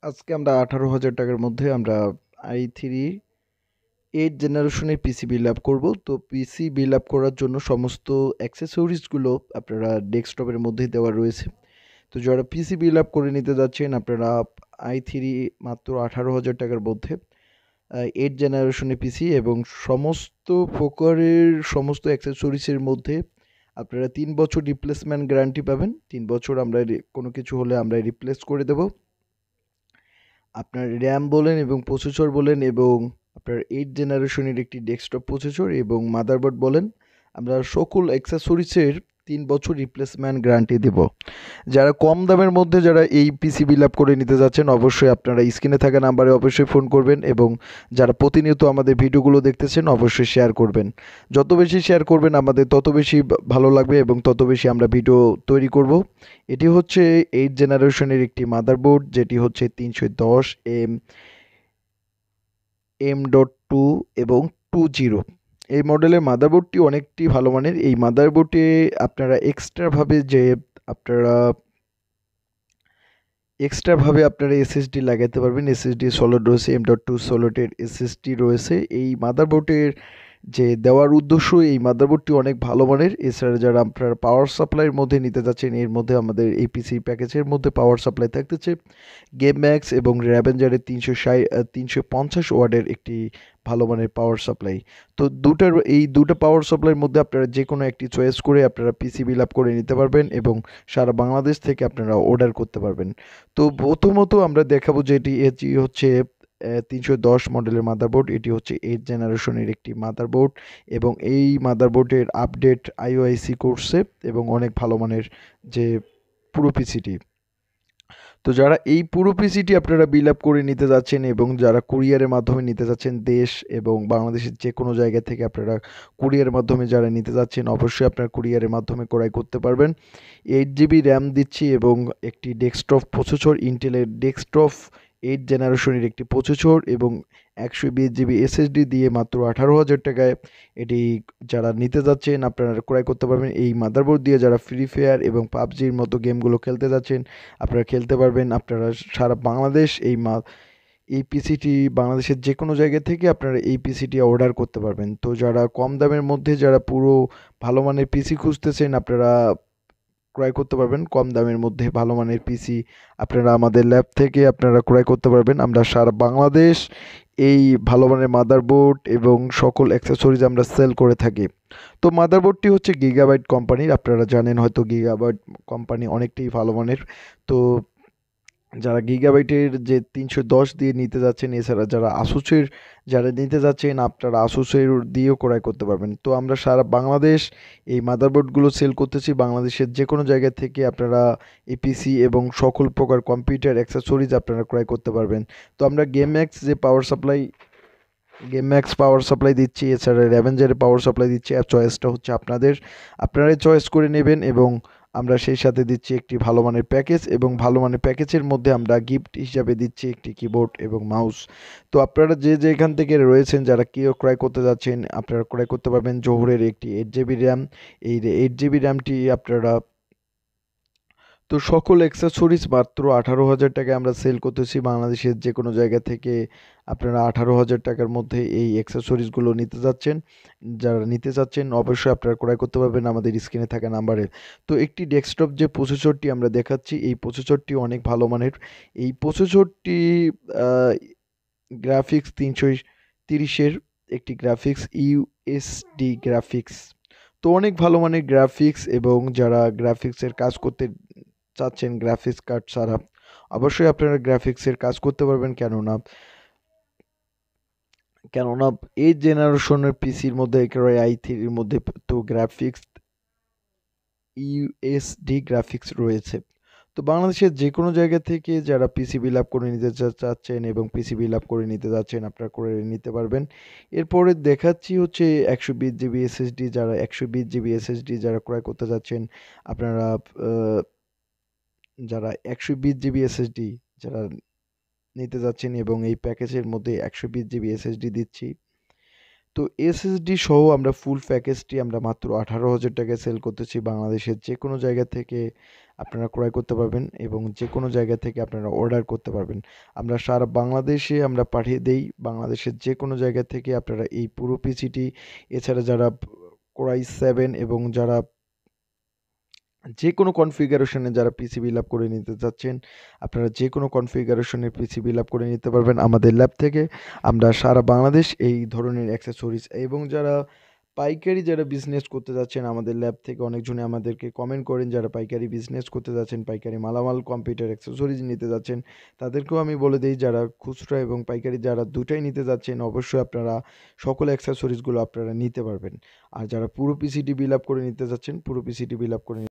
আজকে আমরা 18,000 টাকার মধ্যে আমরা i3 8 জেনারেশনের পিসি বিল্ড আপ করব। তো পিসি বিল্ড আপ করার জন্য সমস্ত অ্যাক্সেসরিজগুলো আপনারা ডেস্কটপের মধ্যেই দেওয়া রয়েছে। তো যারা পিসি বিল্ড আপ করে নিতে যাচ্ছেন আপনারা i3 মাত্র 18,000 টাকার মধ্যে 8 জেনারেশনের পিসি এবং সমস্ত প্রকারের সমস্ত অ্যাক্সেসরিজের মধ্যে আপনারা 3 বছর রিপ্লেসমেন্ট গ্যারান্টি পাবেন। 3 বছর আমরা কোনো কিছু হলে আমরা রিপ্লেস করে দেব। আপনার র্যাম বলেন এবং প্রসেসর বলেন এবং আপনার 8 জেনারেশনের একটি ডেস্কটপ প্রসেসর এবং মাদারবোর্ড বলেন, আমরা সকল অ্যাক্সেসরিজের 3 বছর রিপ্লেসমেন্ট গ্যারান্টি দেব। যারা কম দামের মধ্যে যারা এই পিসি বিল্ড আপ করে নিতে যাচ্ছেন অবশ্যই আপনারা স্ক্রিনে থাকা নাম্বারে অবশ্যই ফোন করবেন এবং যারা প্রতিনিয়ত আমাদের ভিডিওগুলো দেখতেছেন অবশ্যই শেয়ার করবেন। যত বেশি শেয়ার করবেন আমাদের তত বেশি ভালো লাগবে এবং তত বেশি আমরা ভিডিও তৈরি করব। এটি হচ্ছে 8 জেনারেশনের একটি মাদারবোর্ড, যেটি হচ্ছে 310 M.2 এবং 20। এই মডেলের মাদারবোর্ডটি অনেকটি ভালো মানের। এই মাদারবোর্ডে আপনারা আপনারা আপনারা এসএসডি লাগাতে পারবেন। এসএসডি সলিড রয়েছে, M.2 সলিডের এসএসডি রয়েছে। এই মাদারবোর্ডের যে দেওয়ার উদ্দেশ্য, এই মাদারবোর্ডটি অনেক ভালো মানের। এছাড়া যারা আপনার পাওয়ার সাপ্লাইয়ের মধ্যে নিতে যাচ্ছেন, এর মধ্যে আমাদের এই পিসি প্যাকেজের মধ্যে পাওয়ার সাপ্লাই থাকতেছে গেম ম্যাক্স এবং র্যাভেঞ্জারের 350 ওয়াটের একটি ভালো মানের পাওয়ার সাপ্লাই। তো এই দুটো পাওয়ার সাপ্লাইয়ের মধ্যে আপনারা যে কোনো একটি চয়েস করে আপনারা পিসি বিল আপ করে নিতে পারবেন এবং সারা বাংলাদেশ থেকে আপনারা অর্ডার করতে পারবেন। তো প্রথমত আমরা দেখাবো যে এটি হচ্ছে 310 মডেলের মাদারবোর্ড। এটি হচ্ছে 8 জেনারেশনের একটি মাদারবোর্ড এবং এই মাদারবোর্ডের আপডেট আইওআইসি করছে এবং অনেক ভালো মানের যে পুরো পিসিটি। তো যারা এই পুরো পিসিটি আপনারা বিল আপ করে নিতে যাচ্ছেন এবং যারা কুরিয়ারের মাধ্যমে নিতে যাচ্ছেন দেশ এবং বাংলাদেশের যে কোনো জায়গা থেকে আপনারা কুরিয়ারের মাধ্যমে যারা নিতে যাচ্ছেন অবশ্যই আপনারা কুরিয়ারের মাধ্যমে ক্রয় করতে পারবেন। 8 জিবি র্যাম দিচ্ছি এবং একটি ডেস্কটপ প্রসেসর, ইন্টেলের ডেস্কটপ 8 জেনারেশনের একটি প্রসেসর এবং 120 জিবি এসএসডি দিয়ে মাত্র 18,000 টাকায় এটি যারা নিতে যাচ্ছেন আপনারা ক্রয় করতে পারবেন। এই মাদারবোর্ড দিয়ে যারা ফ্রি ফায়ার এবং পাবজির মতো গেমগুলো খেলতে যাচ্ছেন আপনারা খেলতে পারবেন। আপনারা সারা বাংলাদেশ এই পিসিটি বাংলাদেশের যে কোনো জায়গা থেকে আপনারা এই পিসিটি অর্ডার করতে পারবেন। তো যারা কম দামের মধ্যে যারা পুরো ভালো মানের পিসি খুঁজতেছেন আপনারা ক্রয় করতে পারবেন। কম দামের মধ্যে ভালো মানের পিসি আপনারা আমাদের ল্যাব থেকে আপনারা ক্রয় করতে পারবেন। আমরা সারা বাংলাদেশ এই ভালো মানের মাদারবোর্ড এবং সকল অ্যাক্সেসরিজ আমরা সেল করে থাকি। তো মাদারবোর্ডটি হচ্ছে গিগাবাইট কোম্পানির, আপনারা জানেন হয়তো গিগাবাইট কোম্পানি অনেকটাই ভালো মানের। তো যারা গিগাবাইটের যে 310 দিয়ে নিতে যাচ্ছেন, এছাড়া যারা নিতে যাচ্ছেন আপনারা আসুসের দিয়েও ক্রয় করতে পারবেন। তো আমরা সারা বাংলাদেশ এই মাদারবোর্ডগুলো সেল করতেছি। বাংলাদেশের যে কোনো জায়গা থেকে আপনারা এই পিসি এবং সকল প্রকার কম্পিউটার অ্যাক্সেসরিজ আপনারা ক্রয় করতে পারবেন। তো আমরা গেম ম্যাক্স পাওয়ার সাপ্লাই দিচ্ছি, এছাড়া র্যাভেঞ্জারের পাওয়ার সাপ্লাই দিচ্ছি। আর চয়েসটা হচ্ছে আপনারাই চয়েস করে নেবেন এবং আমরা সেই সাথে দিচ্ছি একটি ভালো মানের প্যাকেজ এবং ভালো মানের প্যাকেজের মধ্যে আমরা গিফট হিসাবে দিচ্ছি একটি কিবোর্ড এবং মাউস। তো আপনারা যেখান থেকে রয়েছেন যারা ক্রয় করতে যাচ্ছেন আপনারা ক্রয় করতে পারবেন জহুরের একটি 8 জিবি র্যাম। এই 8 জিবি র্যামটি আপনারা তো সকল অ্যাক্সেসরিজ মাত্র 18,000 টাকায় আমরা সেল করতেছি। বাংলাদেশের যে কোনো জায়গা থেকে আপনারা 18,000 টাকার মধ্যে এই অ্যাক্সেসরিজগুলো যারা নিতে চাচ্ছেন অবশ্যই আপনারা ক্রয় করতে পারবেন আমাদের স্ক্রিনে থাকা নাম্বারে। তো একটি ডেস্কটপ যে প্রসেসরটি আমরা দেখাচ্ছি এই প্রসেসরটি অনেক ভালো মানের। এই প্রসেসরটি গ্রাফিক্স 330-এর একটি গ্রাফিক্স, ইউএসডি গ্রাফিক্স। তো অনেক ভালো মানের গ্রাফিক্স এবং যারা গ্রাফিক্সের কাজ করতে চাচ্ছেন গ্রাফিক্স কার্ড ছাড়া অবশ্যই আপনারা গ্রাফিক্সের কাজ করতে পারবেন। কেননা এই জেনারেশনের পিসির মধ্যে একেবারে i3-র মধ্যে তো গ্রাফিক্স ইউএসডি গ্রাফিক্স রয়েছে। তো বাংলাদেশের যে কোনো জায়গা থেকে যারা পিসি বিল আপ করে নিতে চাচ্ছেন এবং পিসি বিল আপ করে নিতে যাচ্ছেন আপনারা করে নিতে পারবেন। এরপরে দেখাচ্ছি হচ্ছে 120 জিবি এসএসডি, যারা 120 জিবি এসএসডি যারা ক্রয় করতে যাচ্ছেন আপনারা যারা 120 জিবি এসএসডি যারা নিতে যাচ্ছেন এবং এই প্যাকেজের মধ্যে 120 জিবি এসএসডি দিচ্ছি। তো এসএসডি সহ আমরা ফুল প্যাকেজটি আমরা মাত্র 18,000 টাকায় সেল করতেছি। বাংলাদেশের যে কোনো জায়গা থেকে আপনারা ক্রয় করতে পারবেন এবং যে কোনো জায়গা থেকে আপনারা অর্ডার করতে পারবেন। আমরা সারা বাংলাদেশে আমরা পাঠিয়ে দেই। বাংলাদেশের যে কোনো জায়গা থেকে আপনারা এই পুরো পিসিটি, এছাড়া যারা Core i7 এবং যারা যে কোনো কনফিগারেশনে যারা পিসি বিল্ড আপ করে নিতে চাচ্ছেন, আপনারা যে কোনো কনফিগারেশনের পিসি বিল্ড আপ করে নিতে পারবেন আমাদের ল্যাব থেকে। আমরা সারা বাংলাদেশ এই ধরনের অ্যাক্সেসরিজ এবং যারা পাইকারি যারা বিজনেস করতে যাচ্ছেন, আমাদের ল্যাব থেকে অনেকজনে আমাদেরকে কমেন্ট করেন যারা পাইকারি বিজনেস করতে যাচ্ছেন, পাইকারি মালামাল কম্পিউটার অ্যাক্সেসরিজ নিতে যাচ্ছেন, তাদেরকেও আমি বলে দেই যারা খুচরা এবং পাইকারি যারা দুটাই নিতে যাচ্ছেন, অবশ্যই আপনারা সকল অ্যাক্সেসরিজগুলো আপনারা নিতে পারবেন। আর যারা পুরো পিসিটি বিল্ড আপ করে নিতে যাচ্ছেন, পুরো পিসিটি বিল্ড আপ করে